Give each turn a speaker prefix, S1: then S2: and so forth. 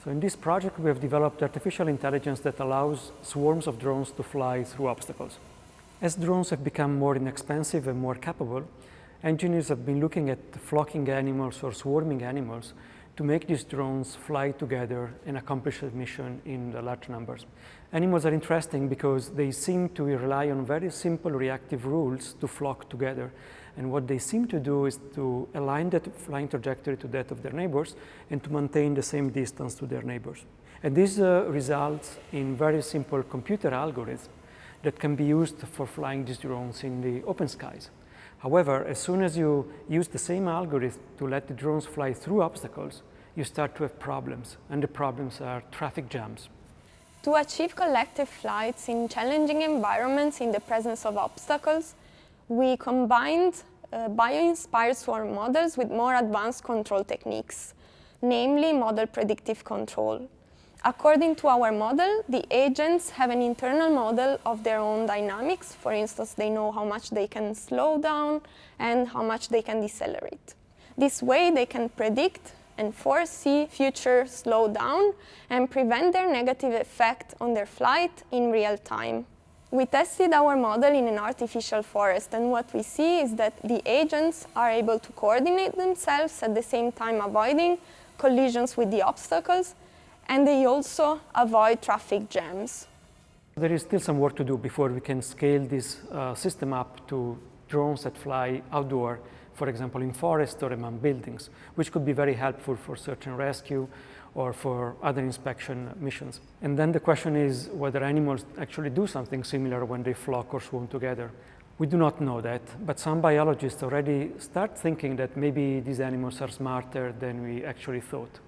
S1: So in this project, we have developed artificial intelligence that allows swarms of drones to fly through obstacles. As drones have become more inexpensive and more capable, engineers have been looking at flocking animals or swarming animals to make these drones fly together and accomplish a mission in large numbers. Animals are interesting because they seem to rely on very simple reactive rules to flock together. And what they seem to do is to align that flying trajectory to that of their neighbors and to maintain the same distance to their neighbors. And this results in very simple computer algorithms that can be used for flying these drones in the open skies. However, as soon as you use the same algorithm to let the drones fly through obstacles, you start to have problems, and the problems are traffic jams.
S2: To achieve collective flights in challenging environments in the presence of obstacles, we combined bio-inspired swarm models with more advanced control techniques, namely model predictive control. According to our model, the agents have an internal model of their own dynamics. For instance, they know how much they can slow down and how much they can decelerate. This way, they can predict and foresee future slowdown and prevent their negative effect on their flight in real time. We tested our model in an artificial forest, and what we see is that the agents are able to coordinate themselves at the same time avoiding collisions with the obstacles, and they also avoid traffic jams.
S1: There is still some work to do before we can scale this system up to drones that fly outdoor, for example, in forests or among buildings, which could be very helpful for search and rescue or for other inspection missions. And then the question is whether animals actually do something similar when they flock or swarm together. We do not know that, but some biologists already start thinking that maybe these animals are smarter than we actually thought.